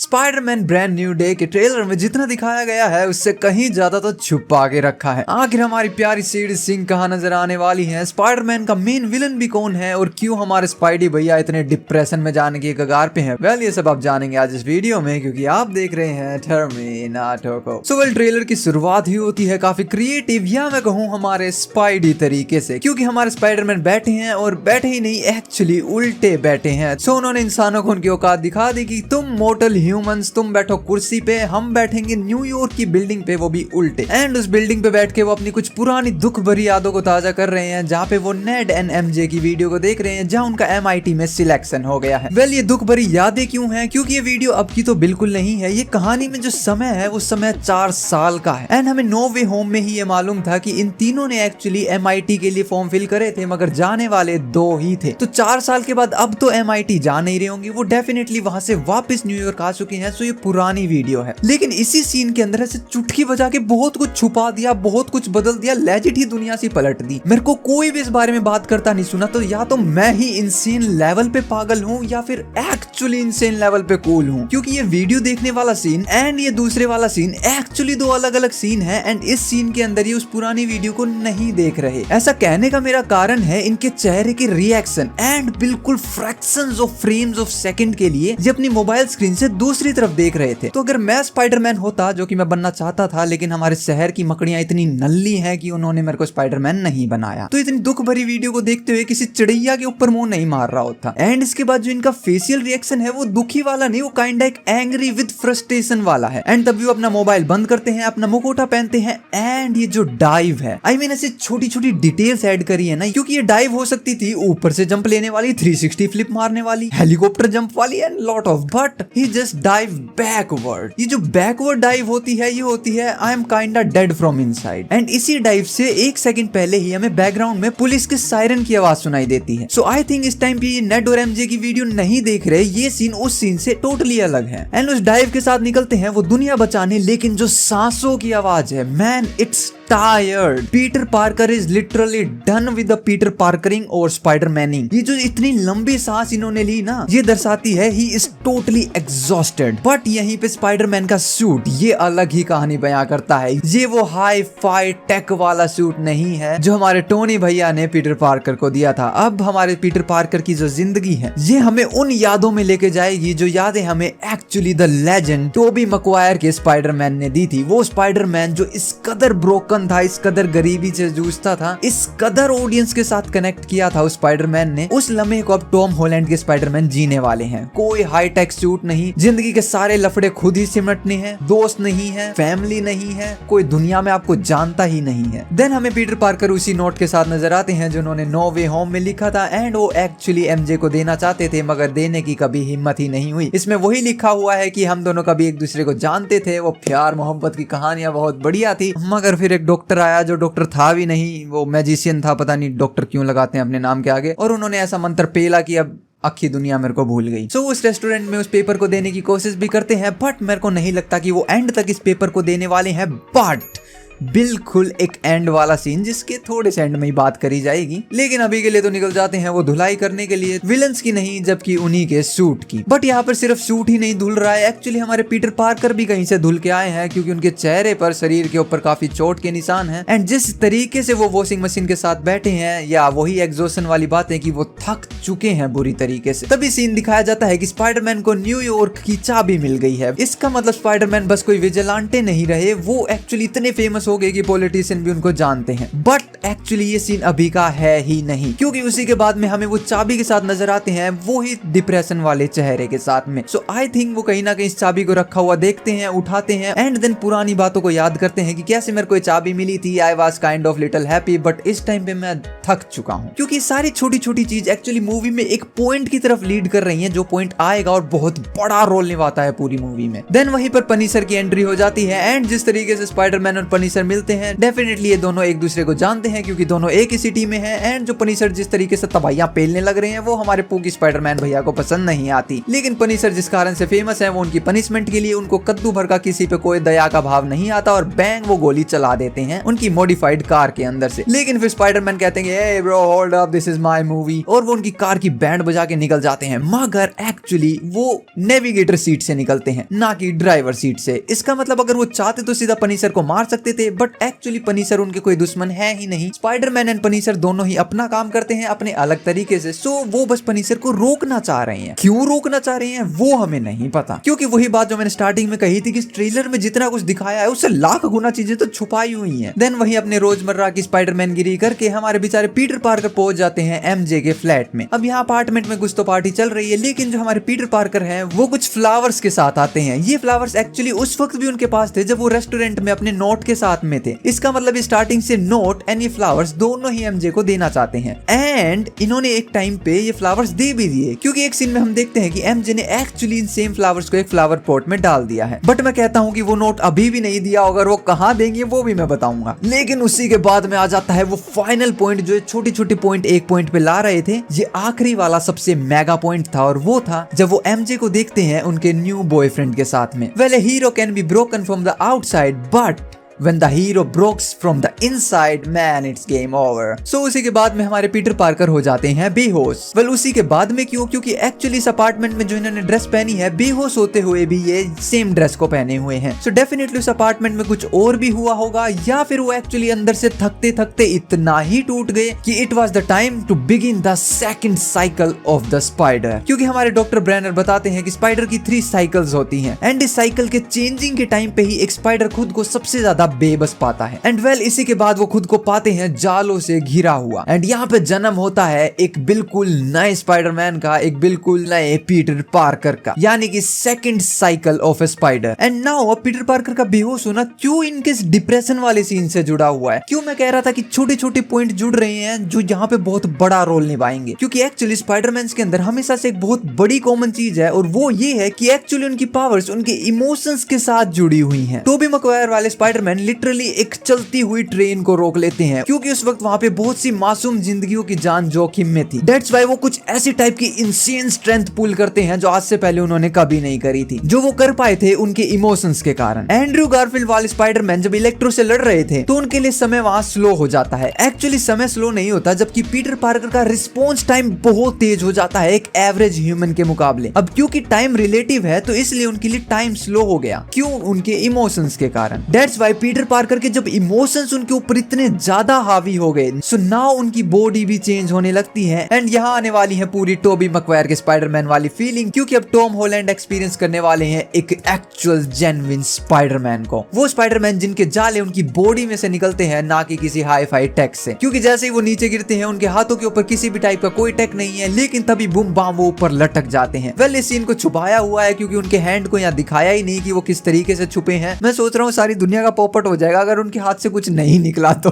Spiderman brand new day के trailer में जितना दिखाया गया है उससे कहीं ज्यादा तो छुपा के रखा है। आखिर हमारी प्यारी सीड सिंह कहाँ नजर आने वाली है, स्पाइडरमैन का मेन विलन भी कौन है और क्यों हमारे स्पाइडी भैया इतने डिप्रेशन में जाने के कगार पे हैं। वेल ये सब आप जानेंगे आज इस वीडियो में, क्योंकि आप देख रहे हैं टर्मिनेटर। सो वेल ट्रेलर की शुरुआत ही होती है काफी क्रिएटिव या मैं कहूँ हमारे स्पाइडी तरीके से, क्योंकि हमारे स्पाइडरमैन बैठे हैं और बैठे ही नहीं एक्चुअली उल्टे बैठे हैं। सो उन्होंने इंसानों को उनकी औकात दिखा दी कि तुम मोर्टल ह्यूमंस तुम बैठो कुर्सी पे, हम बैठेंगे न्यूयॉर्क की बिल्डिंग पे, वो भी उल्टे। एंड उस बिल्डिंग पे बैठ के वो अपनी कुछ पुरानी दुख भरी यादों को ताजा कर रहे हैं, जहाँ पे वो नेड एंड एमजे की वीडियो को देख रहे हैं जहाँ उनका MIT में सिलेक्शन हो गया है। वेल ये दुख भरी यादें क्यों हैं? क्योंकि ये वीडियो अब की तो बिल्कुल नहीं है। ये कहानी में जो समय है वो समय 4 साल का है। एंड हमें नो वे होम में ही ये मालूम था कि इन तीनों ने एक्चुअली MIT के लिए फॉर्म फिल करे थे, मगर जाने वाले 2 ही थे। तो 4 साल के बाद अब तो MIT जा नहीं रहे होंगे, वो डेफिनेटली वहां से वापस न्यूयॉर्क आ चुके हैं। सो ये पुरानी वीडियो है, लेकिन इसी सीन के अंदर से चुटकी बजा के बहुत कुछ छुपा दिया, बहुत कुछ बदल दिया, लेजिट ही दुनिया से पलट दी। मेरे को कोई भी इस बारे में बात करता नहीं सुना, तो या तो मैं ही इंसेन लेवल पे पागल हूँ या फिर एक्चुअली इंसेन लेवल पे कूल हूँ, क्योंकि ये वीडियो देखने वाला सीन एंड ये दूसरे वाला सीन एक्चुअली 2 अलग अलग सीन है। एंड इस सीन के अंदर ये उस पुरानी वीडियो को नहीं देख रहे। ऐसा कहने का मेरा कारण है इनके चेहरे के रिएक्शन एंड बिल्कुल fractions of frames of second के लिए ये अपनी मोबाइल स्क्रीन से दूसरी तरफ देख रहे थे। तो अगर मैं स्पाइडरमैन होता, जो कि मैं बनना चाहता था, लेकिन हमारे शहर की मकड़ियां इतनी नल्ली हैं कि उन्होंने मेरे को स्पाइडरमैन नहीं बनाया, तो इतनी दुख भरी वीडियो को देखते हुए किसी चिड़ैया के ऊपर मुंह नहीं मार रहा होता। एंड इसके बाद जो इनका फेशियल रिएक्शन है वो दुखी वाला नहीं, वो काइंड एक एंग्री विद फ्रस्ट्रेशन वाला है। एंड तभी वो अपना मोबाइल बंद करते हैं, अपना मुखौटा पहनते हैं एंड ये जो डाइव है, आई मीन ऐसे छोटी छोटी डिटेल्स ऐड करी है ना, क्योंकि ये डाइव हो सकती थी ऊपर से जंप लेने वाली, 360 फ्लिप मारने वाली, हेलीकॉप्टर जंप वाली and lot of, but he just dive backward. ये जो बैकवर्ड डाइव होती है ये होती है I am kinda dead from inside. And इसी डाइव से 1 सेकंड पहले ही हमें बैकग्राउंड में पुलिस के सायरन की आवाज सुनाई देती है। सो आई थिंक इस टाइम पे ये नेड और MJ की वीडियो नहीं देख रहे, ये सीन उस सीन से टोटली अलग है। एंड उस डाइव के साथ निकलते हैं वो दुनिया बचाने, लेकिन जो सांसों की आवाज है, man it's tired. Peter Parker is literally done with the Peter Parkering और स्पाइडरमैनिंग। ये जो इतनी लंबी सांस इन्होंने ली ना, ये दर्शाती है he is totally exhausted. But यहीं पे स्पाइडरमैन का सूट ये अलग ही कहानी बयां करता है। ये वो हाई फाई टेक वाला सूट नहीं है जो हमारे टोनी भैया ने पीटर पार्कर को दिया था। अब हमारे पीटर पार्कर की जो जिंदगी है ये हमें उन यादों में लेके जाएगी जो यादें हमें actually the legend Toby Maguire के स्पाइडरमैन ने दी थी। वो स्पाइडरमैन जो इस कदर ब्रोकन था, इस कदर गरीबी से जूझता था, इस कदर ऑडियंस के साथ कनेक्ट किया था उस स्पाइडरमैन ने। उस लम्हे को अब टॉम हॉलैंड के स्पाइडरमैन जीने वाले हैं। कोई हाई टेक सूट नहीं, जिंदगी के सारे लफड़े खुद ही सिमटने हैं, दोस्त नहीं है, फैमिली नहीं है, कोई दुनिया में आपको जानता ही नहीं है। देन हमें पीटर पार्कर उसी नोट के साथ नजर आते हैं जो उन्होंने नो वे होम में लिखा था एंड वो एक्चुअली MJ को देना चाहते थे, मगर देने की कभी हिम्मत ही नहीं हुई। इसमें वही लिखा हुआ है कि हम दोनों कभी एक दूसरे को जानते थे, वो प्यार मोहब्बत की कहानियां बहुत बढ़िया थी, मगर फिर एक डॉक्टर आया जो डॉक्टर था भी नहीं, वो मैजिशियन था, पता नहीं डॉक्टर क्यों लगाते हैं अपने नाम के आगे, और उन्होंने ऐसा मंत्र पेला कि अब आखी दुनिया मेरे को भूल गई। सो उस रेस्टोरेंट में उस पेपर को देने की कोशिश भी करते हैं, बट मेरे को नहीं लगता कि वो एंड तक इस पेपर को देने वाले हैं। बट बिल्कुल एक एंड वाला सीन जिसके थोड़े से एंड में ही बात करी जाएगी, लेकिन अभी के लिए तो निकल जाते हैं वो धुलाई करने के लिए, विलन्स की नहीं जबकि उन्हीं के सूट की। बट यहाँ पर सिर्फ सूट ही नहीं धुल रहा है, एक्चुअली हमारे पीटर पार्कर भी कहीं से धुल के आए हैं, क्योंकि उनके चेहरे पर शरीर के ऊपर काफी चोट के निशान हैं। एंड जिस तरीके से वो वॉशिंग मशीन के साथ बैठे हैं, या वही एग्जॉशन वाली बात है कि वो थक चुके हैं बुरी तरीके से। तभी सीन दिखाया जाता है कि स्पाइडरमैन को न्यूयॉर्क की चाबी मिल गई है। इसका मतलब स्पाइडरमैन बस कोई विजिलेंटे नहीं रहे, वो एक्चुअली इतने फेमस हो गए कि पॉलिटिशियन भी उनको जानते हैं। बट एक्चुअली ये सीन अभी का है ही नहीं, क्योंकि उसी के बाद में हमें वो चाबी के साथ नजर आते हैं, वो ही डिप्रेशन वाले चेहरे के साथ में। सो आई थिंक वो कहीं ना कहीं इस चाबी को रखा हुआ देखते हैं, उठाते हैं एंड देन पुरानी बातों को याद करते हैं कि कैसे मेरे को ये चाबी मिली थी, I was kind of little happy, but इस टाइम पे मैं थक चुका हूँ। क्योंकि सारी छोटी छोटी चीज एक्चुअली मूवी में एक पॉइंट की तरफ लीड कर रही है, जो पॉइंट आएगा और बहुत बड़ा रोल निभाता है पूरी मूवी में। देन वहीं पर पनिशर की एंट्री हो जाती है एंड जिस तरीके से स्पाइडरमैन और पनिशर पनीशर मिलते हैं। डेफिनेटली ये दोनों एक दूसरे को जानते हैं क्योंकि दोनों एक ही सिटी में हैं एंड जो पनीशर जिस तरीके से तबाहियां पेलने लग रहे हैं वो हमारे पूकी स्पाइडरमैन भैया को पसंद नहीं आती। लेकिन पनीशर जिस कारण से फेमस है वो उनकी पनिशमेंट के लिए उनको कद्दू भर का किसी पे कोई दया का भाव नहीं आता और बैंग वो गोली चला देते हैं उनकी मॉडिफाइड कार के अंदर से। लेकिन फिर स्पाइडरमैन कहते हैं hey bro hold up this is my movie और वो उनकी कार की बैंड बजा के निकल जाते हैं, मगर एक्चुअली वो नेविगेटर सीट से निकलते हैं ना कि ड्राइवर सीट से। इसका मतलब अगर वो चाहते तो सीधा पनीशर को मार सकते थे, बट एक्चुअली पनीशर उनके कोई दुश्मन है ही नहीं। स्पाइडरमैन एंड पनीशर दोनों ही अपना काम करते हैं अपने अलग तरीके से। सो वो बस पनीशर को रोकना चाह रहे हैं। क्यों रोकना चाह रहे हैं वो हमें नहीं पता, क्योंकि वही बात जो मैंने स्टार्टिंग में कही थी कि ट्रेलर में जितना कुछ दिखाया है उससे लाख गुना चीजें तो छुपाई हुई हैं। देन वही अपने रोजमर्रा की स्पाइडरमैन गिरी करके हमारे बेचारे पीटर पार्कर पहुंच जाते हैं एमजे के फ्लैट में। अब यहाँ अपार्टमेंट में कुछ तो पार्टी चल रही है, लेकिन जो हमारे पीटर पार्कर हैं वो कुछ फ्लावर्स के साथ आते हैं। ये फ्लावर्स एक्चुअली उस वक्त भी उनके पास थे जब वो रेस्टोरेंट में अपने नोट के साथ में थे। इसका मतलब स्टार्टिंग से नोट एंड ये फ्लावर्स दोनों ही एमजे को देना चाहते हैं एंड इन्होंने एक टाइम पे ये फ्लावर्स दे भी दिए, क्योंकि एक सीन में हम देखते हैं कि एमजे ने एक्चुअली इन सेम फ्लावर्स को एक फ्लावर पॉट में डाल दिया है। बट मैं कहता हूँ कि वो नोट अभी भी नहीं दिया, अगर वो कहाँ देंगे वो भी मैं बताऊंगा। लेकिन उसी के बाद में आ जाता है वो फाइनल पॉइंट जो छोटी छोटी पॉइंट एक पॉइंट पे ला रहे थे। ये आखिरी वाला सबसे मेगा पॉइंट था और वो था जब वो एमजे को देखते हैं उनके न्यू बॉयफ्रेंड के साथ में। Well A hero can be broken from the outside but When the hero breaks from the inside, man, it's game over. So उसी के बाद में हमारे पीटर पार्कर हो जाते हैं बेहोश। वेल उसी के बाद में क्यों? क्योंकि एक्चुअली इस अपार्टमेंट में जो इन्होंने ड्रेस पहनी है बेहोश होते हुए भी ये सेम ड्रेस को पहने हुए हैं। सो डेफिनेटली उस अपार्टमेंट में कुछ और भी हुआ होगा, या फिर वो एक्चुअली अंदर से थकते थकते इतना ही टूट गए कि it was the time to begin the second cycle of the spider. क्योंकि हमारे डॉक्टर ब्रैनर बताते हैं कि स्पाइडर की 3 साइकिल्स होती हैं एंड इस साइकिल के चेंजिंग के टाइम पे ही एक स्पाइडर खुद को सबसे ज्यादा बेबस पाता है। एंड वेल इसी के बाद वो खुद को पाते हैं जालों से घिरा हुआ एंड यहाँ पे जन्म होता है एक बिल्कुल नए स्पाइडरमैन का, एक बिल्कुल नए पीटर पार्कर का, यानी कि second cycle of A spider. And now Peter Parker का बेहोश होना क्यों इनके डिप्रेशन वाले सीन से जुड़ा हुआ है? क्यों मैं कह रहा था कि छोटे छोटे पॉइंट जुड़ रहे हैं जो यहाँ पे बहुत बड़ा रोल निभाएंगे, क्योंकि एक्चुअली स्पाइडरमैन के अंदर हमेशा से एक बहुत बड़ी कॉमन चीज है और वो ये है कि एक्चुअली उनकी पावर्स उनके इमोशंस के साथ जुड़ी हुई हैं। टोबी मैगवायर वाले स्पाइडरमैन लिटरली एक चलती हुई ट्रेन को रोक लेते हैं क्योंकि उस वक्त वहाँ पे बहुत सी मासूम जिंदगियों की जान जोखिम में थी। दैट्स व्हाई वो कुछ ऐसी टाइप की इंसेन स्ट्रेंथ पुल करते हैं जो आज से पहले उन्होंने कभी नहीं करी थी, जो वो कर पाए थे उनके इमोशंस के कारण। एंड्रयू गारफील्ड वाले स्पाइडरमैन जब इलेक्ट्रो से लड़ रहे थे तो उनके लिए समय वहाँ स्लो हो जाता है। एक्चुअली समय स्लो नहीं होता, जबकि पीटर पार्कर का रिस्पॉन्स टाइम बहुत तेज हो जाता है एक एवरेज ह्यूमन के मुकाबले। अब क्योंकि टाइम रिलेटिव है तो इसलिए उनके लिए टाइम स्लो हो गया। क्यों? उनके इमोशंस के कारण। दैट्स व्हाई पीटर पार्कर के जब इमोशंस उनके ऊपर इतने ज्यादा हावी हो गए सो नाउ उनकी बॉडी भी चेंज होने लगती है एंड यहाँ आने वाली है पूरी टोबी मैगवायर के स्पाइडरमैन वाली फीलिंग, क्योंकि अब टॉम हॉलैंड एक्सपीरियंस करने वाले हैं एक एक्चुअल जेन्युइन स्पाइडरमैन को। वो स्पाइडरमैन जिनके जाले उनकी बॉडी में से निकलते हैं, ना कि किसी हाई फाई टेक से। क्योंकि जैसे ही वो नीचे गिरते हैं उनके हाथों के ऊपर किसी भी टाइप का कोई टेक नहीं है, लेकिन तभी बुम बाम वो ऊपर लटक जाते हैं। वेल इस सीन को छुपाया हुआ है क्योंकि उनके हैंड को यहाँ दिखाया ही नहीं कि वो किस तरीके से छुपे हैं। मैं सोच रहा हूँ सारी दुनिया का पॉपट हो जाएगा अगर उनके हाथ से कुछ नहीं निकला तो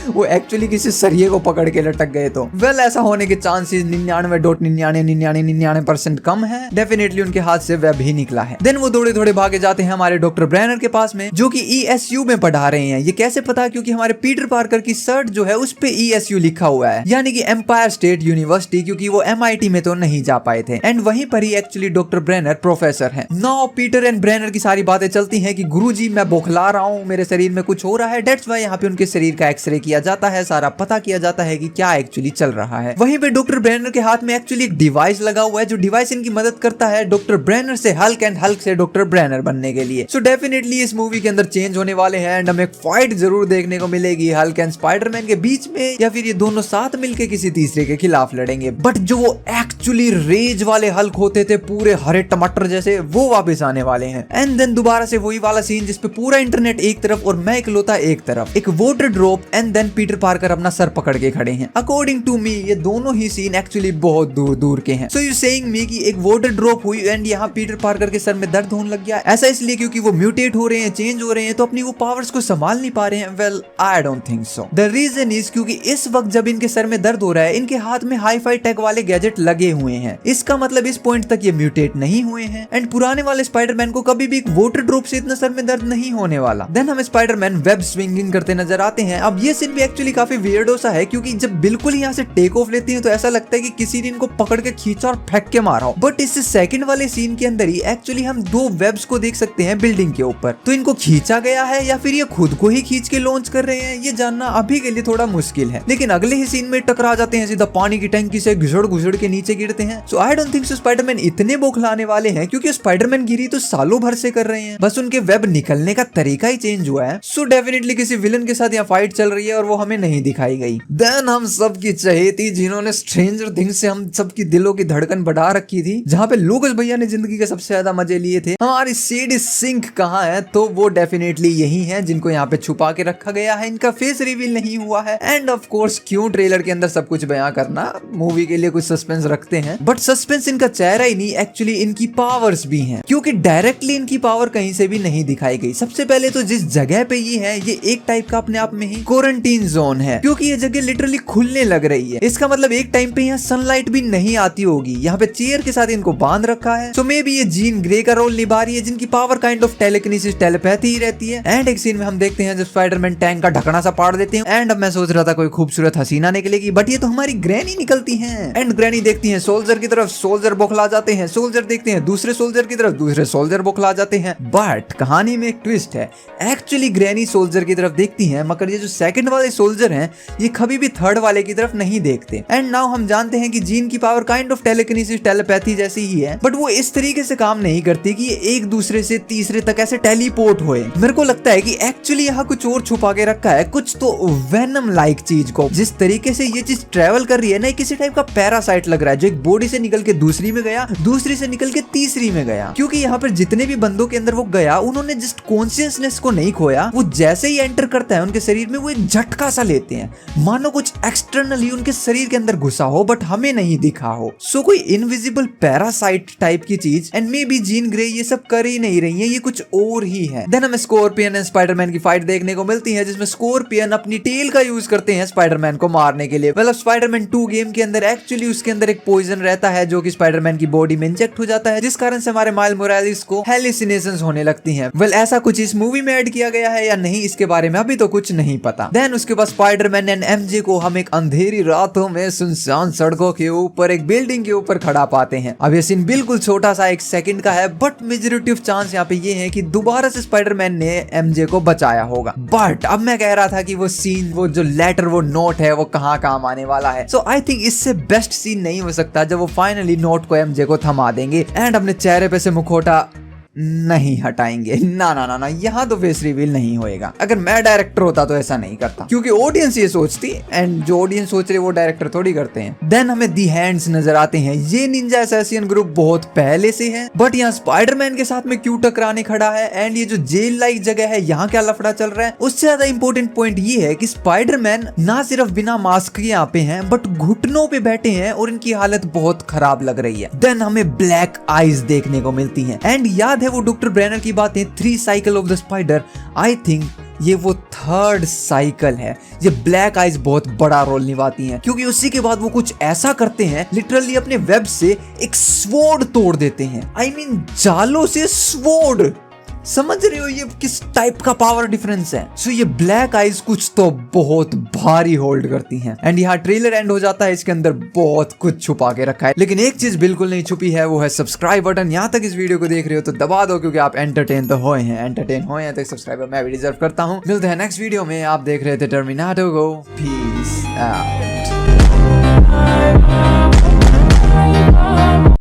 वो एक्चुअली किसी सरिये को पकड़ के लटक गए तो। वेल ऐसा होने के चांसेस 99.99% कम है। डेफिनेटली उनके हाथ से वेब ही निकला है। देन वो दौड़े दौड़े भागे जाते हैं हमारे डॉक्टर ब्रैनर के पास में, जो कि ESU में पढ़ा रहे हैं। ये कैसे पता? क्योंकि हमारे पीटर पार्कर की शर्ट जो है उस पे ESU लिखा हुआ है, यानी कि एम्पायर स्टेट यूनिवर्सिटी, क्योंकि वो MIT में तो नहीं जा पाए थे एंड वहीं पर ही एक्चुअली डॉक्टर ब्रैनर प्रोफेसर है। नाउ पीटर एंड ब्रैनर की सारी बातें चलती हैं कि गुरुजी मैं बौखला रहा हूँ, मेरे शरीर में कुछ हो रहा है। दैट्स व्हाई यहाँ पे उनके शरीर का एक्सरे किया जाता है, सारा पता किया जाता है कि क्या एक्चुअली चल रहा है। वहीं पे डॉक्टर ब्रैनर के हाथ में एक्चुअली एक डिवाइस लगा हुआ है, जो डिवाइस इनकी मदद करता है डॉक्टर ब्रैनर से हल्क एंड हल्क से डॉक्टर ब्रैनर बनने के लिए। सो डेफिनेटली इस मूवी के अंदर चेंज होने वाले हैं एंड हमें एक फाइट जरूर देखने को मिलेगी हल्क एंड स्पाइडरमैन के बीच में, या फिर ये दोनों साथ मिलके किसी तीसरे के खिलाफ लड़ेंगे। बट जो वो एक्चुअली रेज वाले हल्क होते थे पूरे हरे टमाटर जैसे, वो वापस आने वाले हैं। एंड देन दोबारा से वही वाला सीन जिसपे पूरा इंटरनेट एक तरफ और मैं इकलौता एक तरफ, एक water drop and then Peter Parker अपना सर पकड़ के खड़े हैं। अकॉर्डिंग टू मी ये दोनों ही सीन एक्चुअली बहुत दूर दूर के हैं। सो यू सेइंग मी कि एक वाटर ड्रॉप हुई एंड यहाँ पीटर पार्कर के सर में दर्द होने लग गया, ऐसा इसलिए क्योंकि वो म्यूटेट हो रहे हैं, चेंज हो रहे हैं, तो अपनी वो पावर्स को संभाल नहीं पा रहे हैं। Well I don't think so. The reason is क्योंकि इस वक्त जब इनके सर में दर्द हो रहा है इनके हाथ में हाई फाई टेक वाले गैजेट लगे हुए हैं। इसका मतलब इस पॉइंट तक ये म्यूटेट नहीं हुए हैं एंड पुराने वाले स्पाइडरमैन को कभी भी एक वाटर ड्रॉप से इतना सर में दर्द नहीं होने वाला। देन हमें स्पाइडरमैन वेब स्विंगिंग करते नजर आते हैं। अब ये सीन भी एक्चुअली काफी वियर्डो सा है, क्योंकि जब बिल्कुल यहाँ से टेक ऑफ लेती हैं तो ऐसा लगता है कि किसी ने इनको पकड़ के खींचा और फेंक के मारा हो। बट इस सेकंड वाले सीन के अंदर ही एक्चुअली हम दो वेब्स को देख सकते हैं बिल्डिंग के ऊपर। तो इनको खींचा गया है या फिर ये खुद को ही खींच के लॉन्च कर रहे हैं, ये जानना अभी के लिए थोड़ा मुश्किल है। लेकिन अगले ही सीन में टकरा जाते हैं, सीधा पानी की टंकी से घुसड़ घुसड़ के नीचे गिरते हैं। So I don't think so Spiderman इतने बौखलाने वाले हैं, क्योंकि स्पाइडरमैन गिरी तो सालों भर से कर रहे हैं, बस उनके वेब निकलने का तरीका ही चेंज हुआ है। सो डेफिनेटली किसी विलन के साथ यहाँ फाइट चल रही है और वो हमें नहीं दिखाई गई। देन हम सबकी चहेती जिन्होंने स्ट्रेंजर थिंग्स से हम सबकी दिलों की धड़कन बढ़ा रखी थी, जहाँ पे लूकस भैया ने जिंदगी के सबसे ज्यादा मजे लिए थे, हमारी सीडी सिंक कहाँ है? तो वो डेफिनेटली यही है जिनको यहाँ पे छुपा के रखा गया है। इनका फेस रिवील नहीं हुआ है। एंड ऑफ कोर्स क्यों ट्रेलर के अंदर सब कुछ बयां करना, मूवी के लिए कुछ सस्पेंस रखते हैं, बट सस्पेंस इनका चेहरा ही नहीं, एक्चुअली इनकी पावर्स भी हैं, क्योंकि डायरेक्टली इनकी पावर कहीं से भी नहीं दिखाई गई। सबसे पहले तो जिस जगह पे ये है, ये एक टाइप का अपने आप में ही क्वारंटीन जोन है, क्योंकि ये जगह लिटरली खुलने लग रही है। इसका मतलब एक टाइम पे यहाँ सनलाइट भी नहीं आती होगी। यहाँ पे चेयर के साथ इनको बांध रखा है। सो मे बी ये जीन ग्रे का रोल निभा रही है, जिनकी power kind of telekinesis telepathy ही रहती है। एंड एक सीन में हम देखते हैं जब स्पाइडरमैन टैंक का ढकना सा पाड़ देते हैं। एंड अब मैं सोच रहा था कोई खूबसूरत हसीना निकलेगी, बट ये तो हमारी ग्रैनी निकलती हैं। एंड ग्रैनी देखती हैं सोल्जर की तरफ, सोल्जर बौखला जाते हैं। सोल्जर देखते हैं दूसरे सोल्जर की तरफ, दूसरे सोल्जर बौखला जाते हैं। बट कहानी में एक ट्विस्ट है, एक्चुअली ग्रैनी सोल्जर की तरफ देखती हैं, मगर ये जो सेकंड वाले सोल्जर हैं ये कभी भी थर्ड वाले की तरफ नहीं देखते। एंड नाउ हम जानते हैं कि जीन की power kind of telekinesis telepathy जैसी ही है, बट वो इस तरीके से काम नहीं करती कि ये एक दूसरे से तीसरे तक ऐसे टेलीपोर्ट होए। मेरे को लगता है कि एक्चुअली यहाँ कुछ और छुपा के रखा है, कुछ तो वेनम लाइक चीज को। जिस तरीके से ये चीज ट्रेवल कर रही है ना, किसी टाइप का पैरासाइट लग रहा है, जो एक बॉडी से निकल के दूसरी में गया, दूसरी से निकल के तीसरी में गया। क्योंकि यहाँ पर जितने भी बंदों के अंदर वो गया, उन्होंने जस्ट कॉन्शियसनेस को नहीं खोया, वो जैसे ही एंटर करता है उनके शरीर में वो एक झटका सा लेते हैं, मानो कुछ एक्सटर्नली उनके शरीर के अंदर घुसा हो बट हमें नहीं दिखा हो। सो कोई इनविजिबल पैरासाइट टाइप की चीज। And may be Jean Grey ये सब कर ही नहीं रही है, ये कुछ और ही है। देन हमें स्कॉर्पियन एंड स्पाइडरमैन की फाइट देखने को मिलती है, जिसमें स्कॉर्पियन अपनी टेल का यूज करते हैं स्पाइडरमैन को मारने के लिए। मतलब स्पाइडरमैन 2 गेम के अंदर एक्चुअली उसके अंदर एक पॉइजन रहता है जो कि स्पाइडरमैन की बॉडी में इंजेक्ट हो जाता है, जिस कारण से हमारे माइल्स मोरालेस को हेलुसिनेशंस होने लगती हैं। वेल ऐसा कुछ इस मूवी में ऐड किया गया है या नहीं, इसके बारे में अभी तो कुछ नहीं पता। देन उसके बाद स्पाइडरमैन एंड एमजे को हम एक अंधेरी रातों में सुनसान सड़कों के ऊपर एक बिल्डिंग के ऊपर खड़ा पाते हैं। अब ये सीन बिल्कुल छोटा सा 1 सेकंड का है, बट मेजॉरिटी ऑफ चांस यहाँ पे ये है कि दोबारा से स्पाइडरमैन ने एमजे को बचाया होगा। बट अब मैं कह रहा था कि वो सीन, वो जो लेटर, वो नोट है, वो कहाँ काम आने वाला है। सो आई थिंक इससे बेस्ट सीन नहीं हो सकता जब वो फाइनली नोट को एमजे को थमा देंगे एंड अपने चेहरे पे से मुखौटा नहीं हटाएंगे। ना ना ना ना, यहाँ तो फेस रिवील नहीं होएगा। अगर मैं डायरेक्टर होता तो ऐसा नहीं करता, क्योंकि ऑडियंस ये सोचती एंड जो ऑडियंस सोच रहे वो डायरेक्टर थोड़ी करते हैं। देन हमें दी हैंड्स नजर आते हैं। ये निंजा असैसिन ग्रुप बहुत पहले से है, बट यहाँ स्पाइडरमैन के साथ में क्यों टकराने खड़ा है? एंड ये जो जेल लाइक जगह है, यहाँ क्या लफड़ा चल रहा है? उससे ज्यादा इंपॉर्टेंट पॉइंट ये है कि स्पाइडरमैन ना सिर्फ बिना मास्क के यहाँ पे हैं, बट घुटनों पे बैठे हैं और इनकी हालत बहुत खराब लग रही है। देन हमें ब्लैक आईज देखने को मिलती है। एंड याद है वो डॉक्टर ब्रेनर की बातें, 3 cycle of the spider, I think ये वो 3rd साइकिल है। ये ब्लैक आइज बहुत बड़ा रोल निभाती हैं, क्योंकि उसी के बाद वो कुछ ऐसा करते हैं, लिटरली अपने वेब से एक स्वॉर्ड तोड़ देते हैं। आई मीन जालों से स्वॉर्ड। समझ रहे हो ये किस टाइप का पावर डिफरेंस है? सो ये ब्लैक आइज कुछ तो बहुत भारी होल्ड करती हैं। एंड यहाँ ट्रेलर एंड हो जाता है, इसके अंदर बहुत कुछ छुपा के रखा है, लेकिन एक चीज बिल्कुल नहीं छुपी है, वो है सब्सक्राइब बटन। यहाँ तक इस वीडियो को देख रहे हो तो दबा दो, क्योंकि आप एंटरटेन तो हुए हैं, तो सब्सक्राइबर मैं भी डिजर्व करता हूँ। मिलते हैं नेक्स्ट वीडियो में। आप देख रहे थे टर्मिनाटो को। Peace out.